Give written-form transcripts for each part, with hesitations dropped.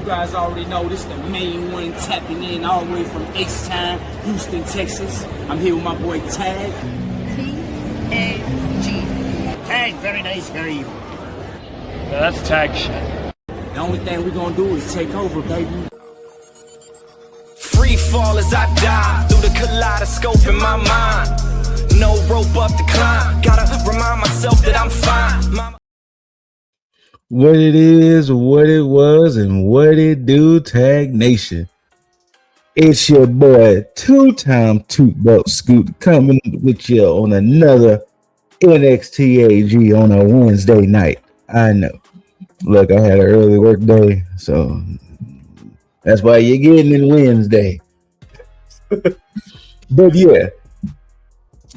guys already know this is the main one tapping in all the way from H-Town, Houston, Texas. I'm here with my boy T.A.G. T.A.G. T.A.G, very nice, very evil. Yeah, that's T.A.G shit. The only thing we're gonna do is take over, baby. Free fall as I dive through the kaleidoscope in my mind. No rope up to climb. Gotta remind myself that I'm fine. What it is, what it was, and what it do, T.A.G Nation. It's your boy, two-time two-belt Scoot, coming with you on another NXT.A.G on a Wednesday night. I know. Look, I had an early work day, so that's why you're getting in Wednesday. But yeah,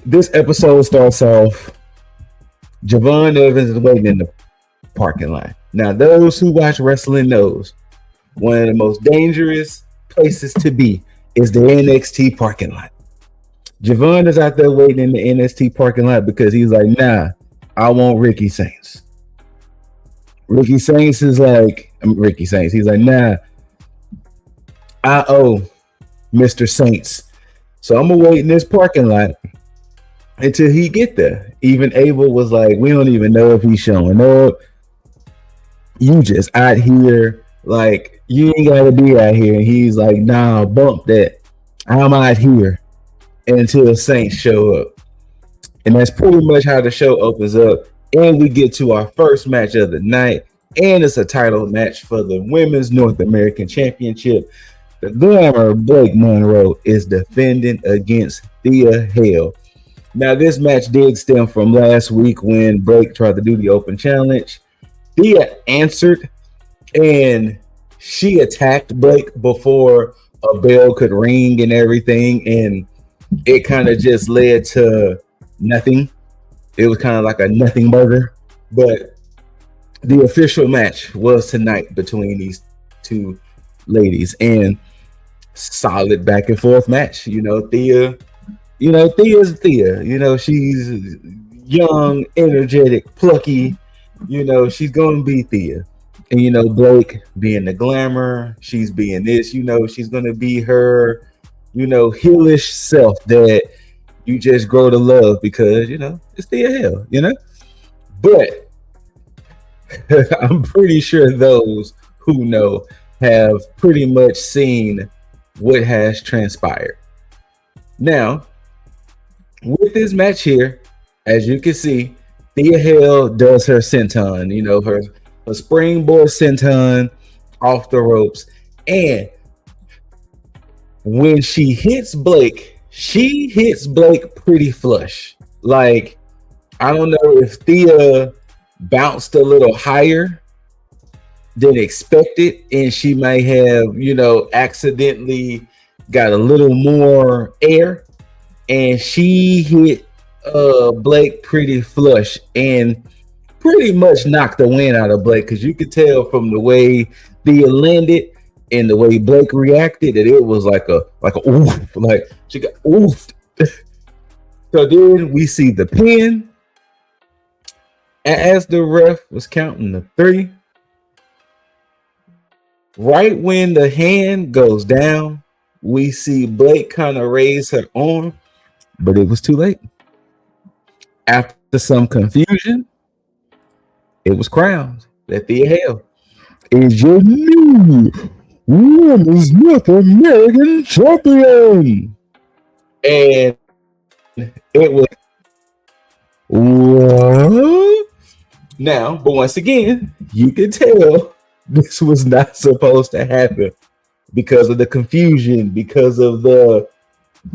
this episode starts off. Javon Evans is waiting in the parking lot. Now, those who watch wrestling knows one of the most dangerous places to be is the NXT parking lot. Javon is out there waiting in the NXT parking lot because he's like, nah, I want Ricky Saints. Ricky Saints. He's like, nah, I owe Mr. Saints. So I'm gonna wait in this parking lot until he get there. Even Abel was like, we don't even know if he's showing up. You just out here, like, you ain't gotta be out here. And he's like, nah, bump that. I'm out here until Saints show up. And that's pretty much how the show opens up. And we get to our first match of the night. And it's a title match for the Women's North American Championship. The Glamour Blake Monroe is defending against T.A.G. Now, this match did stem from last week when Blake tried to do the open challenge. Thea answered, and she attacked Blake before a bell could ring and everything, and it kind of just led to nothing. It was kind of like a nothing burger, but the official match was tonight between these two ladies, and solid back and forth match. Thea's Thea. She's young, energetic, plucky. She's gonna be Thea. And Blake being the glamour, she's being this, she's gonna be her, heelish self that you just grow to love because it's T.A.G. But I'm pretty sure those who know have pretty much seen what has transpired. Now, with this match here, as you can see, T.A.G does her senton, her springboard senton off the ropes. And when she hits Blake pretty flush. Like, I don't know if Thea bounced a little higher than expected, and she might have, accidentally got a little more air, and she hit Blake pretty flush and pretty much knocked the wind out of Blake, because you could tell from the way Thea landed and the way Blake reacted that it was like a oof, like she got oofed. So then we see the pin as the ref was counting the 3. Right when the hand goes down, we see Blake kind of raise her arm, but it was too late. After some confusion, it was crowned that T.A.G is your new Women's North American Champion. And it was what? Now, but once again, you can tell this was not supposed to happen because of the confusion, because of the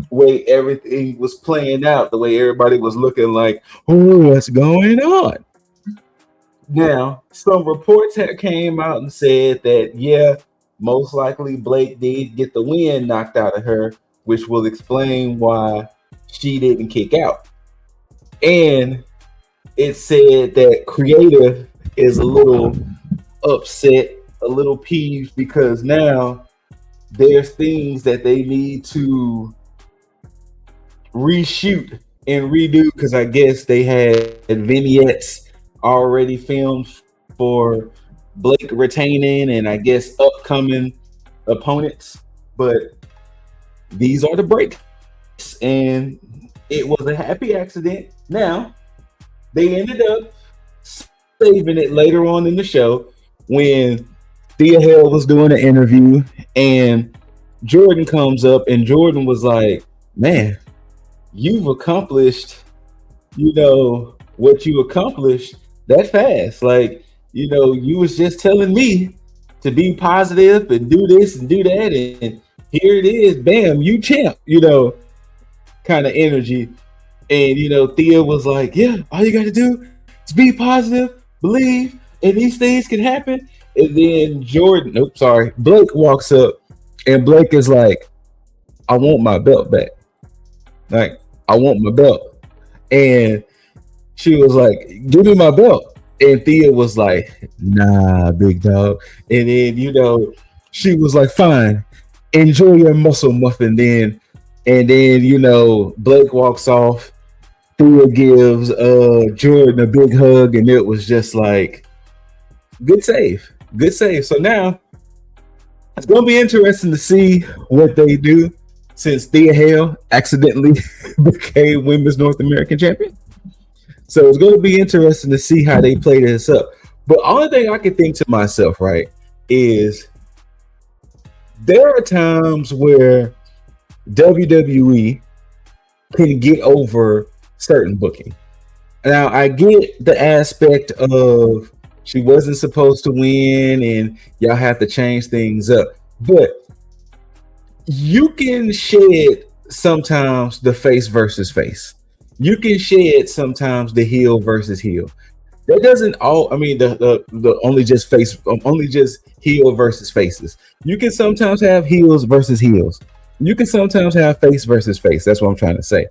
way everything was playing out, the way everybody was looking like, oh, what's going on? Now, some reports had came out and said that, yeah, most likely Blake did get the wind knocked out of her, which will explain why she didn't kick out. And it said that Creative is a little upset, a little peeved, because now there's things that they need to reshoot and redo, because I guess they had vignettes already filmed for Blake retaining and I guess upcoming opponents, but these are the breaks, and it was a happy accident. Now they ended up saving it later on in the show when Thea was doing an interview and Jordan comes up and Jordan was like, "Man, you've accomplished, what you accomplished that fast. Like, you was just telling me to be positive and do this and do that, and here it is, bam, you champ, kind of energy." And Thea was like, "Yeah, all you got to do is be positive, believe, and these things can happen." And then Blake walks up, and Blake is like, "I want my belt back. Like, I want my belt." And she was like, "Give me my belt." And Thea was like, "Nah, big dog." And then, she was like, "Fine, enjoy your muscle muffin then." And then, Blake walks off. Thea gives Jordan a big hug, and it was just like, good save. Good save. So now it's gonna be interesting to see what they do since Thea accidentally became Women's North American Champion. So it's going to be interesting to see how they play this up. But only thing I can think to myself, right, is there are times where WWE can get over certain booking. Now, I get the aspect of she wasn't supposed to win and y'all have to change things up. But you can shed sometimes the face versus face. You can shed sometimes the heel versus heel. That doesn't the only just face, only just heel versus faces. You can sometimes have heels versus heels. You can sometimes have face versus face. That's what I'm trying to say.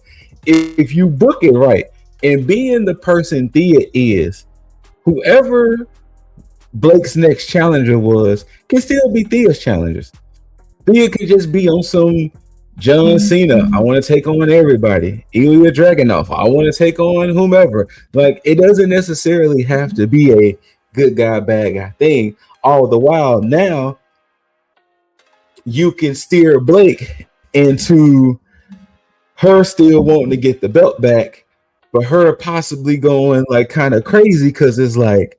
If you book it right, and being the person Thea is, whoever Blake's next challenger was can still be Thea's challengers. Thea could just be on some John Cena, I want to take on everybody. Ilya Dragunov, I want to take on whomever. Like, it doesn't necessarily have to be a good guy, bad guy thing. All the while, now you can steer Blake into her still wanting to get the belt back, but her possibly going like kind of crazy because it's like,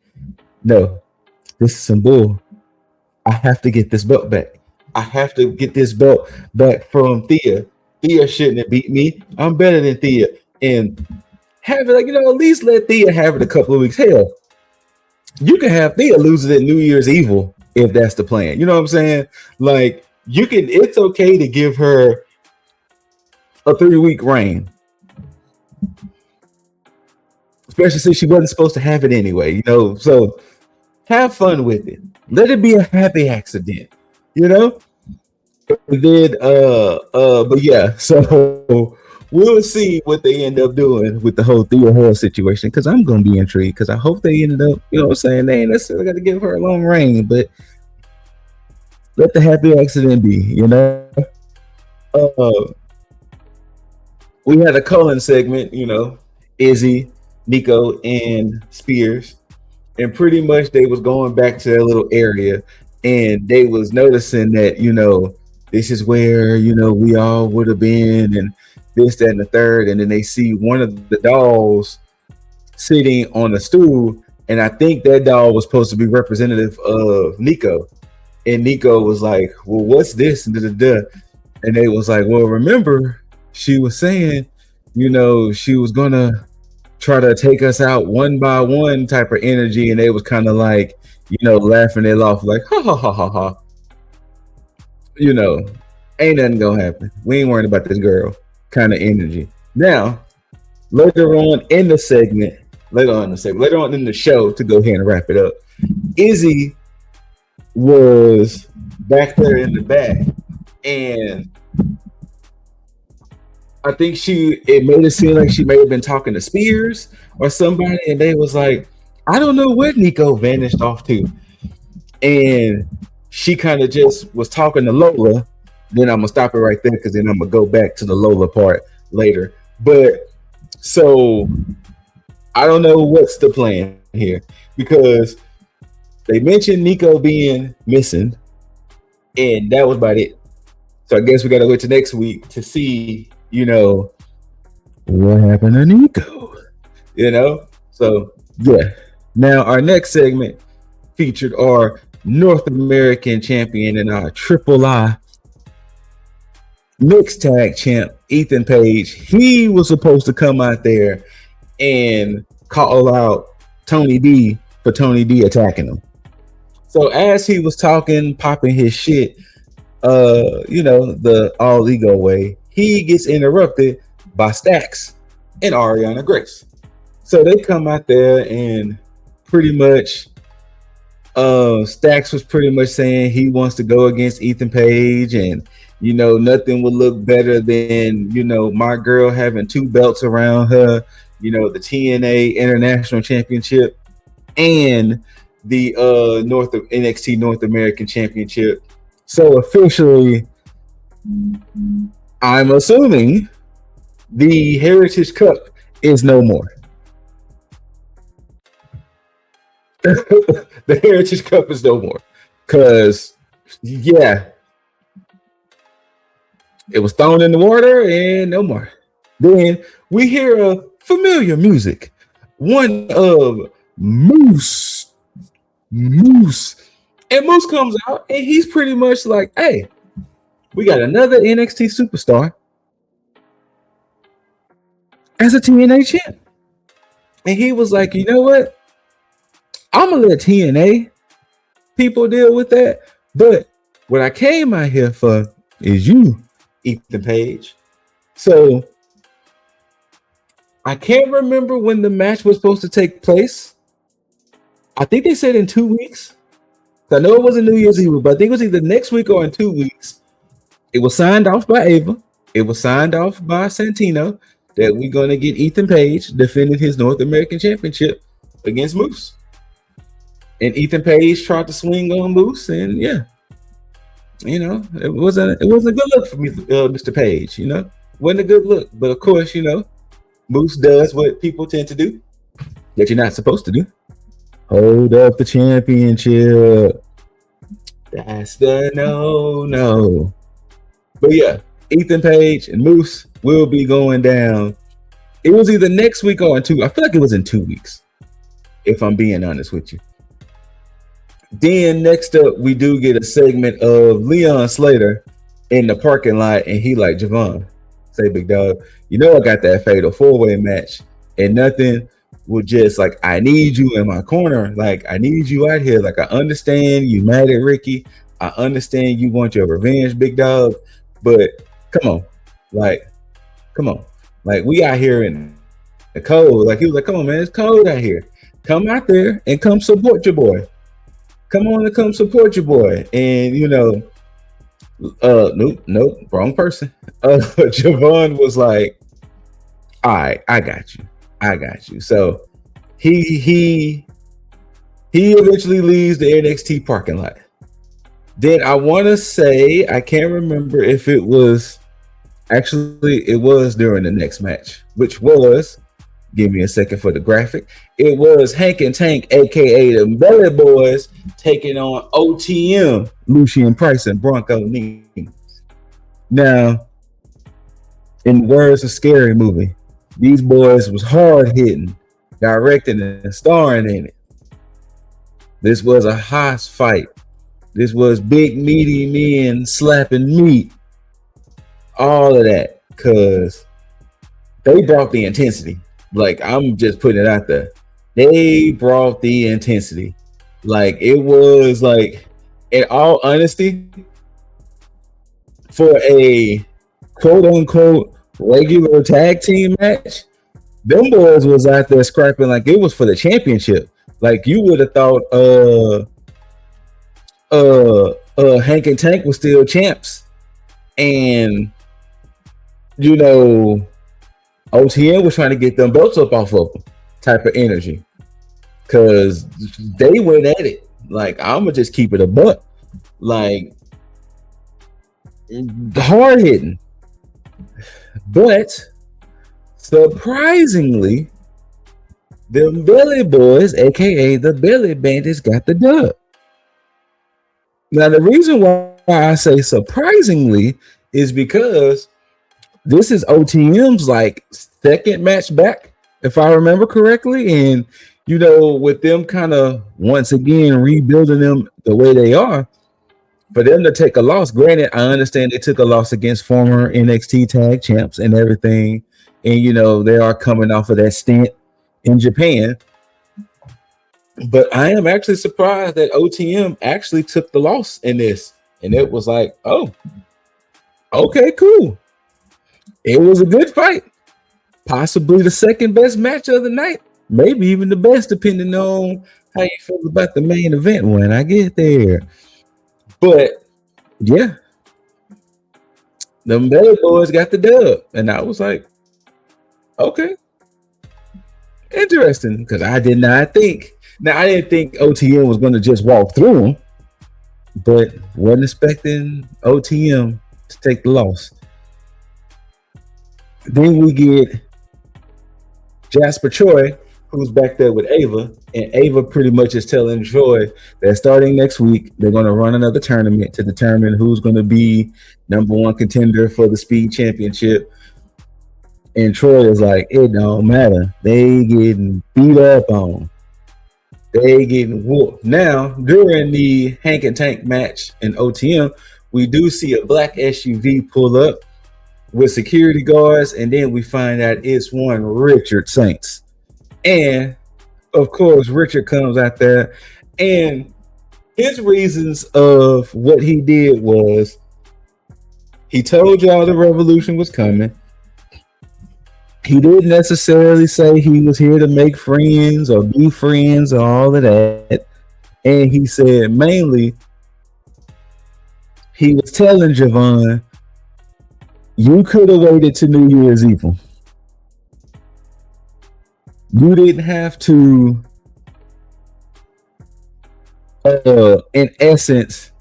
no, this is some bull. I have to get this belt back. I have to get this belt back from Thea. Thea shouldn't have beat me. I'm better than Thea. And have it, at least let Thea have it a couple of weeks. Hell, you can have Thea lose it at New Year's Evil if that's the plan. You know what I'm saying? Like, it's okay to give her a 3-week reign. Especially since she wasn't supposed to have it anyway, So have fun with it. Let it be a happy accident. And then but yeah, so we'll see what they end up doing with the whole Thea Hall situation, because I'm gonna be intrigued, because I hope they ended up, they ain't necessarily got to give her a long reign, but let the happy accident be, we had a Cullen segment, Izzy, Nico, and Spears, and pretty much they was going back to their little area. And they was noticing that, this is where, we all would have been, and this, that, and the third. And then they see one of the dolls sitting on a stool. And I think that doll was supposed to be representative of Nico. And Nico was like, well, what's this? And And they was like, well, remember, she was saying, she was going to try to take us out one by one type of energy. And they was kind of like, laughing it off like, ha, ha, ha, ha, ha. Ain't nothing gonna happen. We ain't worried about this girl kind of energy. Now, later on in the show, to go ahead and wrap it up, Izzy was back there in the back, and I think it made it seem like she may have been talking to Spears or somebody, and they was like, I don't know where Nico vanished off to. And she kind of just was talking to Lola. Then I'm going to stop it right there, because then I'm going to go back to the Lola part later. But so I don't know what's the plan here, because They mentioned Nico being missing, and that was about it. So I guess we got to wait to next week to see, what happened to Nico. So yeah. Now our next segment featured our North American champion and our Triple I mixed tag champ, Ethan.A.G. He was supposed to come out there and call out Tony D for Tony D attacking him. So as he was talking, popping his shit, the all ego way, he gets interrupted by Stacks and Ariana Grace. So they come out there and pretty much Stacks was pretty much saying he wants to go against Ethan.A.G. and nothing would look better than my girl having 2 belts around her, the TNA International Championship and the NXT North American Championship. So officially, I'm assuming the Heritage Cup is no more. The Heritage Cup is no more. Because, yeah, it was thrown in the water and no more. Then we hear familiar music. One of Moose. And Moose comes out and he's pretty much like, hey, we got another NXT superstar as a TNA champ. And he was like, you know what? I'm going to let TNA people deal with that. But what I came out here for is you, Ethan.A.G. So I can't remember when the match was supposed to take place. I think they said in 2 weeks. I know it wasn't New Year's Eve, but I think it was either next week or in 2 weeks. It was signed off by Ava. It was signed off by Santino that we're going to get Ethan.A.G. defending his North American Championship against Moose. And Ethan.A.G. tried to swing on Moose, and yeah, it wasn't a good look for me, Mr. Page. Wasn't a good look, but of course, Moose does what people tend to do that you're not supposed to do. Hold up the championship. That's the no. But yeah, Ethan.A.G. and Moose will be going down. It was either next week or in 2. I feel like it was in 2 weeks, if I'm being honest with you. Then next up, we do get a segment of Leon Slater in the parking lot, and he like, Javon, say big dog, I got that fatal 4-way match, and nothing will just like, I need you in my corner. Like, I need you out here. Like, I understand you mad at Ricky. I understand you want your revenge, big dog. But come on. Like, we out here in the cold. Like, he was like, come on, man, it's cold out here. Come out there and come support your boy. Come on and come support your boy. And, nope, wrong person. Javon was like, all right, I got you. So he eventually leaves the NXT parking lot. Then I want to say, I can't remember if it was during the next match, which was, give me a second for the graphic. It was Hank and Tank, aka the Belly Boys, taking on OTM, Lucian Price and Bronco Nee. Now, in the words of Scary Movie, these boys was hard hitting, directing and starring in it. This was a hoss fight. This was big meaty men slapping meat. All of that, because they brought the intensity. Like, I'm just putting it out there. They brought the intensity. Like, it was like, in all honesty, for a quote unquote regular tag team match, them boys was out there scrapping like it was for the championship. Like, you would have thought Hank and Tank was still champs, and OTN was trying to get them belts up off of them, type of energy, because they went at it. Like, I'm gonna just keep it a buck, like, hard hitting. But surprisingly, Them Belly Boys, aka the Belly Bandits, got the dub. Now, the reason why I say surprisingly is because this is OTM's like second match back, if I remember correctly. And with them kind of once again rebuilding them the way they are, for them to take a loss. Granted, I understand they took a loss against former NXT.A.G champs and everything, and they are coming off of that stint in Japan. But I am actually surprised that OTM actually took the loss in this. And it was like, oh, okay, cool. It was a good fight. Possibly the second best match of the night. Maybe even the best, depending on how you feel about the main event when I get there. But, yeah. Them Belly Boys got the dub. And I was like, okay. Interesting. Because I did not think. Now, I didn't think OTM was going to just walk through them, but wasn't expecting OTM to take the loss. Then we get Jasper Troy, who's back there with Ava, and Ava pretty much is telling Troy that starting next week, they're going to run another tournament to determine who's going to be number one contender for the Speed Championship. And Troy is like, it don't matter. They getting beat up on. They getting whooped. Now, during the Hank and Tank match in OTM, we do see a black SUV pull up with security guards, and then we find out it's one Richard Saints. And, of course, Richard comes out there, and his reasons of what he did was he told y'all the revolution was coming. He didn't necessarily say he was here to make friends or be friends or all of that. And he said mainly he was telling Javon, you could have waited to New Year's Evil. You didn't have to, in essence,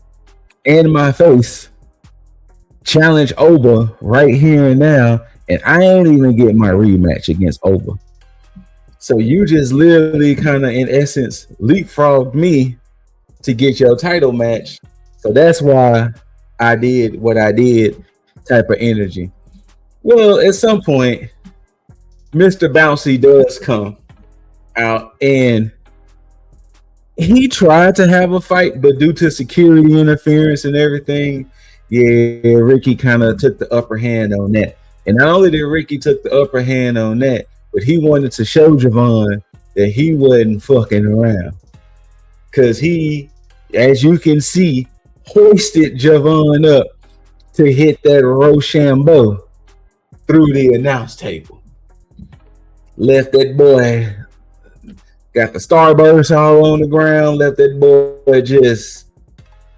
in my face, challenge Oba right here and now. And I ain't even get my rematch against Oba. So you just literally kind of, in essence, leapfrogged me to get your title match. So that's why I did what I did type of energy. Well, at some point, Mr. Bouncy does come out, and he tried to have a fight, but due to security interference and everything, yeah, Ricky kind of took the upper hand on that. And not only did Ricky took the upper hand on that, but he wanted to show Javon that he wasn't fucking around. Because he, as you can see, hoisted Javon up to hit that Rochambeau through the announce table. Left that boy, got the starburst all on the ground, left that boy just,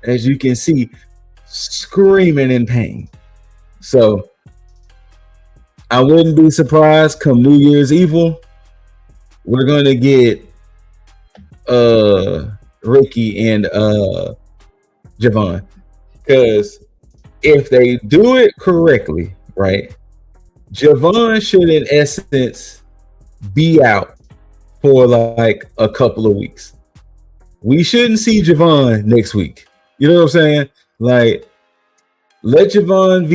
as you can see, screaming in pain. So, I wouldn't be surprised come New Year's Evil, we're going to get Ricky and Javon. Because if they do it correctly, right, Javon should in essence be out for like a couple of weeks. We shouldn't see Javon next week. You know what I'm saying? Like, let Javon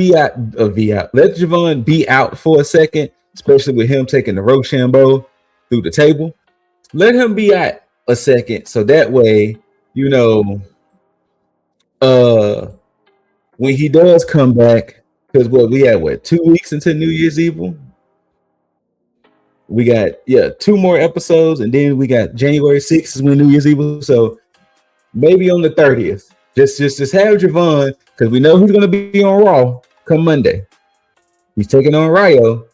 Let Javon be out for a second, especially with him taking the Rochambeau through the table. Let him be out a second, so that way, when he does come back, because we had 2 weeks until New Year's Evil. We got 2 more episodes, and then we got January 6th is when New Year's Evil. So maybe on the 30th. Just have Javon, because we know who's going to be on Raw come Monday. He's taking on Ryo.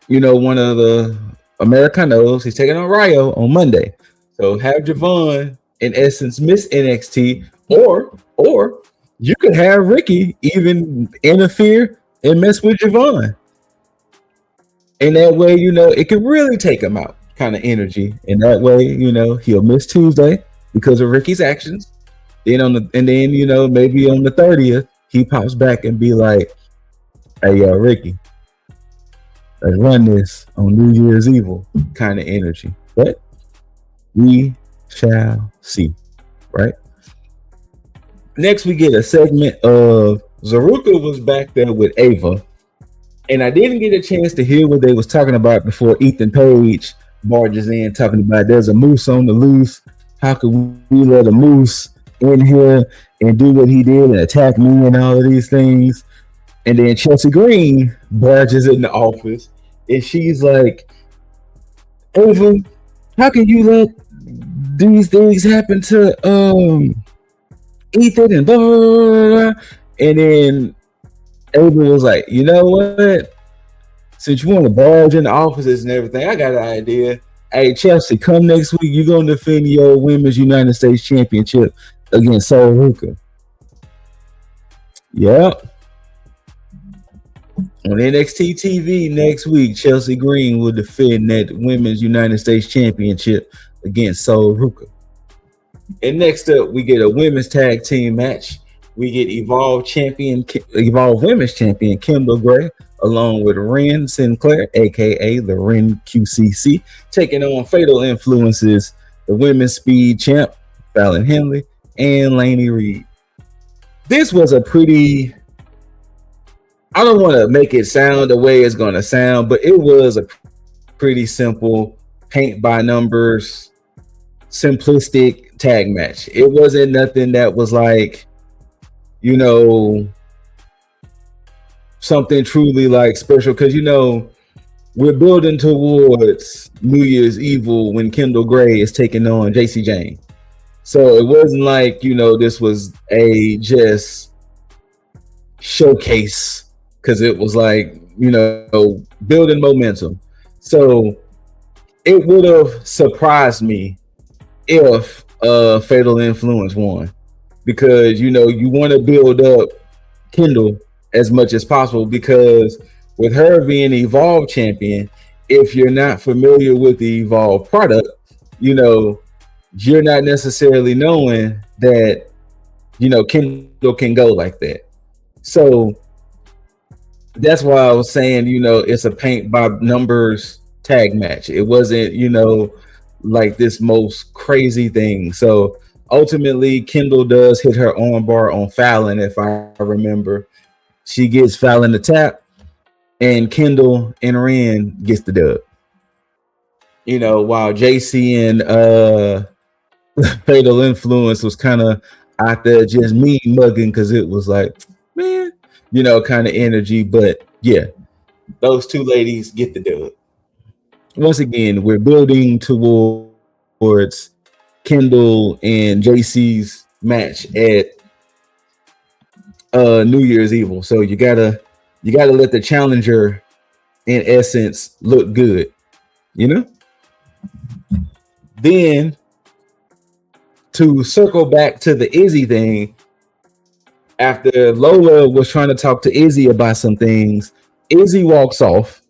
One of the Americanos. He's taking on Ryo on Monday. So have Javon, in essence, miss NXT. Or you could have Ricky even interfere and mess with Javon. And that way, it can really take him out kind of energy. And that way, he'll miss Tuesday because of Ricky's actions. Then maybe on the 30th, he pops back and be like, hey, Ricky, Let's run this on New Year's Evil kind of energy. But we shall see, right? Next, we get a segment of Zaruka was back there with Ava, and I didn't get a chance to hear what they was talking about before Ethan Page barges in, talking about there's a moose on the loose. How could we let a moose in here and do what he did and attack me and all of these things? And then Chelsea Green barges in the office, and she's like, Ava, how can you let these things happen to Ethan and blah, blah, blah, blah. And then Ava was like, you know what? Since you want to barge in the offices and everything, I got an idea. Hey, Chelsea, come next week. You're going to defend your Women's United States Championship against Sol Ruka. Yep. On NXT TV next week, Chelsea Green will defend that Women's United States Championship against Sol Ruka. And next up, we get a women's tag team match. We get Evolve Women's Champion Kendall Gray, along with Ren Sinclair, aka the Ren QCC, taking on Fatal Influences, the Women's Speed Champ, Fallon Henley, and Laney Reed. This was a pretty, I don't want to make it sound the way it's going to sound, but it was a pretty simple paint by numbers, simplistic tag match. It wasn't nothing that was like, you know, something truly like special, because you know we're building towards New Year's Evil when Kendall Gray is taking on JC Jane. So it wasn't like, you know, this was a just showcase, because it was like, you know, building momentum. So it would have surprised me if Fatal Influence won, because, you know, you want to build up Kendall as much as possible, because with her being Evolve champion, if you're not familiar with the Evolve product, you know, you're not necessarily knowing that, you know, Kendall can go like that. So that's why I was saying, you know, it's a paint by numbers tag match. It wasn't, you know, like this most crazy thing. So ultimately, Kendall does hit her armbar on Fallon, if I remember. She gets Fallon the tap, and Kendall and Ren gets the dub. You know, while JC and Fatal Influence was kind of out there just mean mugging, because it was like, man, you know, kind of energy. But yeah, those two ladies get the dub. Once again, we're building towards Kendall and JC's match at New Year's Evil. So you gotta let the challenger, in essence, look good, you know. Then to circle back to the Izzy thing, after Lola was trying to talk to Izzy about some things, Izzy walks off,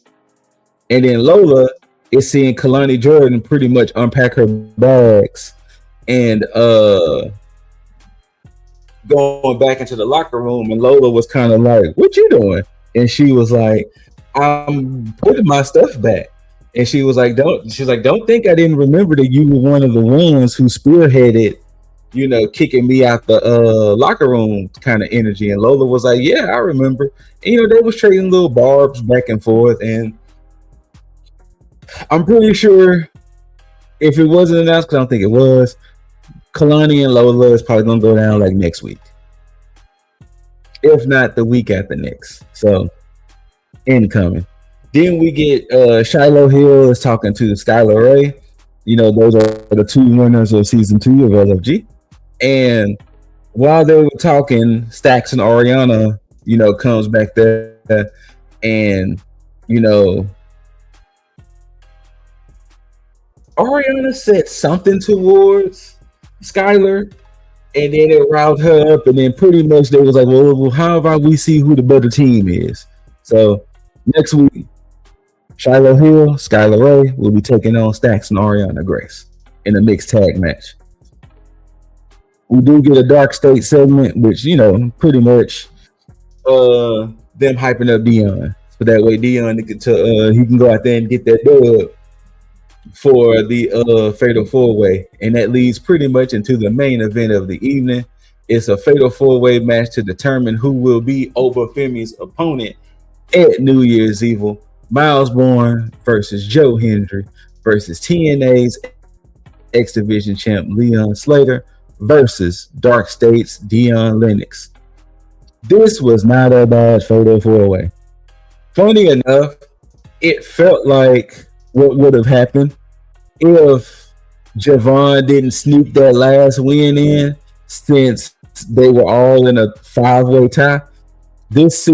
and then Lola is seeing Kalani Jordan pretty much unpack her bags and going back into the locker room, and Lola was kind of like, what you doing? And she was like, I'm putting my stuff back. And she was like, don't think I didn't remember that you were one of the ones who spearheaded, you know, kicking me out the locker room kind of energy. And Lola was like, yeah, I remember. And, you know, they was trading little barbs back and forth, and I'm pretty sure if it wasn't announced, because I don't think it was, Kalani and Lola is probably going to go down like next week, if not the week after next. So incoming. Then we get Shiloh Hill is talking to Skylar Ray. You know, those are the two winners of season 2 of LFG. And while they were talking, Stax and Ariana, you know, comes back there, and, you know, Ariana said something towards Skylar, and then it riled her up, and then pretty much they was like, well, how about we see who the better team is? So next week, Shiloh Hill, Skylar Ray will be taking on Stax and Ariana Grace in a mixed tag match. We do get a Dark State segment, which, you know, pretty much them hyping up Dion. So that way Dion he can go out there and get that dub for the fatal four way, and that leads pretty much into the main event of the evening. It's a fatal four way match to determine who will be Oba Femi's opponent at New Year's Evil. Miles Bourne versus Joe Hendry versus TNA's X Division champ Leon Slater versus Dark State's Dion Lennox. This was not a bad fatal four way. Funny enough, it felt like what would have happened if Javon didn't sneak that last win in, since they were all in a 5-way tie. This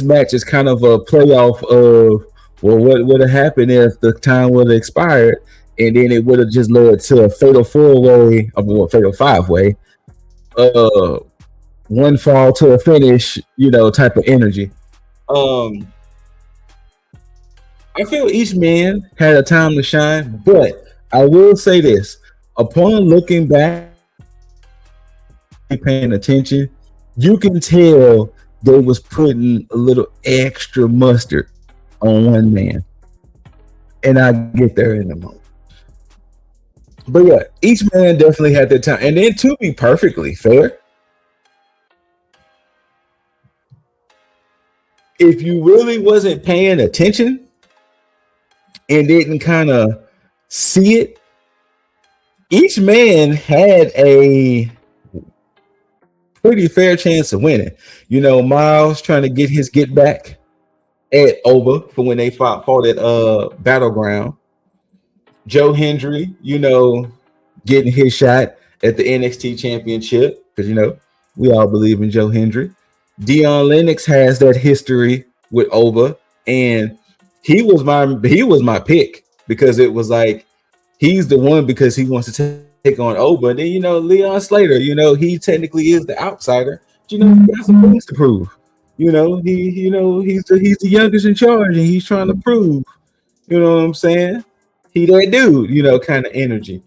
match is kind of a playoff of, well, what would have happened if the time would have expired, and then it would have just led to a fatal 4-way, or fatal 5-way, one fall to a finish, type of energy. I feel each man had a time to shine, but I will say this: upon looking back, paying attention, you can tell they was putting a little extra mustard on one man, and I get there in a moment. But yeah, each man definitely had their time. And then, to be perfectly fair, if you really wasn't paying attention and didn't kind of see it, each man had a pretty fair chance of winning. Miles trying to get his get back at Oba for when they fought at Battleground. Joe Hendry, getting his shot at the NXT championship, because we all believe in Joe Hendry. Dion Lennox has that history with Oba, and he was my pick, because it was like he's the one because he wants to take on Oba. And then Leon Slater, he technically is the outsider. He got some things to prove. He's the youngest in charge, and he's trying to prove. You know what I'm saying? He that dude, kind of energy.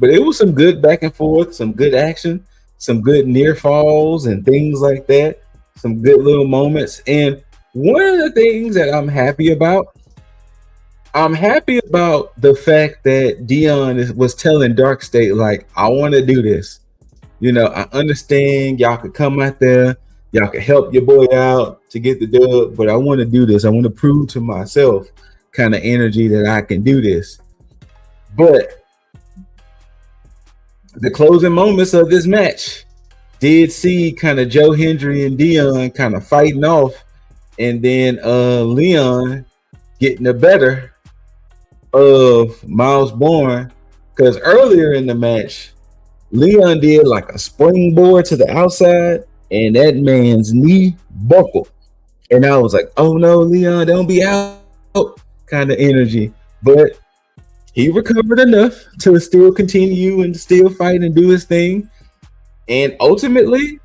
But it was some good back and forth, some good action, some good near falls and things like that. Some good little moments. And one of the things that I'm happy about the fact that Dion was telling Dark State, like, I want to do this. I understand y'all could come out there, y'all could help your boy out to get the dub, but I want to do this. I want to prove to myself kind of energy that I can do this. But the closing moments of this match did see kind of Joe Hendry and Dion kind of fighting off, and then Leon getting the better of Miles Bourne, because earlier in the match, Leon did like a springboard to the outside, and that man's knee buckled. And I was like, oh no, Leon, don't be out, kind of energy. But he recovered enough to still continue and still fight and do his thing. And ultimately,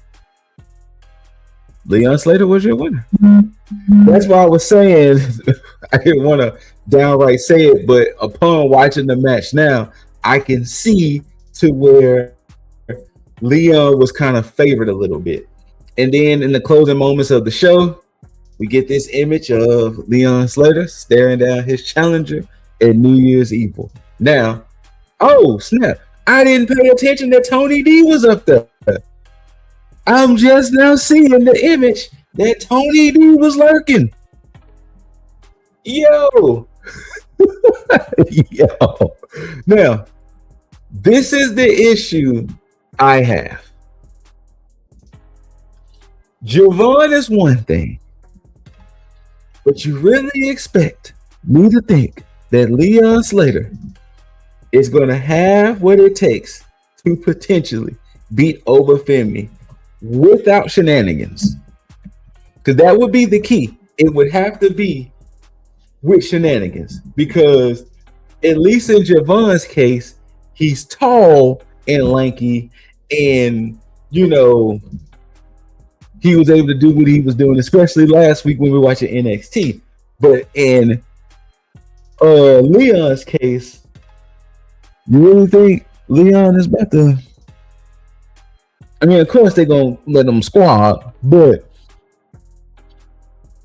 Leon Slater was your winner. That's why I was saying, I didn't want to downright say it, but upon watching the match now, I can see to where Leon was kind of favored a little bit. And then in the closing moments of the show, we get this image of Leon Slater staring down his challenger at New Year's Evil. Now, oh snap, I didn't pay attention that Tony D was up there. I'm just now seeing the image that Tony D was lurking. Yo. Yo. Now, this is the issue I have. Javon is one thing, but you really expect me to think that Leon Slater is going to have what it takes to potentially beat Oba Femi without shenanigans? Because that would be the key. It would have to be with shenanigans, because at least in Javon's case, he's tall and lanky, and he was able to do what he was doing, especially last week when we were watching NXT. But in Leon's case, you really think Leon is about to? I mean, of course they're gonna let him squad, but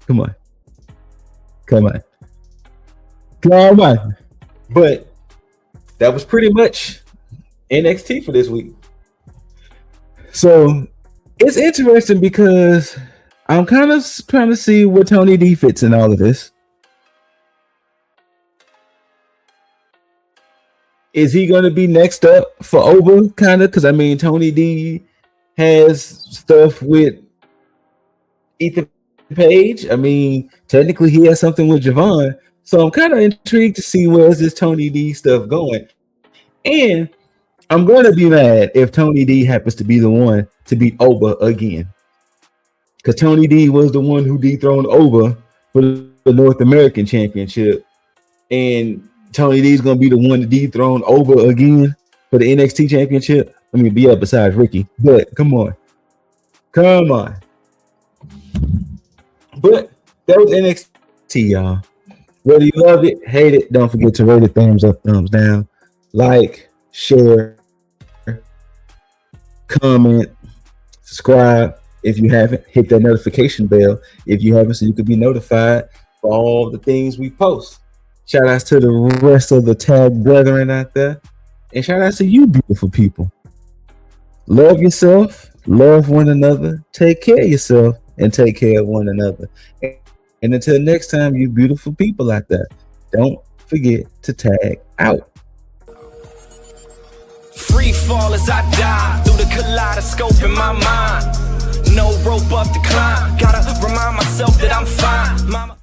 come on, Come on. But that was pretty much NXT for this week. So it's interesting because I'm kind of trying to see where Tony D fits in all of this. Is he going to be next up for Oba? Kind of, because I mean, Tony D has stuff with Ethan Page. I mean, technically, he has something with Javon. So I'm kind of intrigued to see where's this Tony D stuff going. And I'm going to be mad if Tony D happens to be the one to beat Oba again. Because Tony D was the one who dethroned Oba for the North American Championship. And Tony D is going to be the one to dethrone Oba again for the NXT Championship. I mean, yeah, besides Ricky. But come on. But that was NXT, y'all. Whether you love it, hate it, don't forget to rate it, thumbs up, thumbs down, like, share, comment, subscribe. If you haven't, hit that notification bell if you haven't, so you can be notified for all the things we post. Shout outs to the rest of the T.A.G brethren out there. And shout outs to you beautiful people. Love yourself, love one another, take care of yourself, and take care of one another. And until next time, you beautiful people out there, don't forget to tag out. Free fall as I dive through the kaleidoscope in my mind. No rope up to climb. Gotta remind myself that I'm fine. Mama.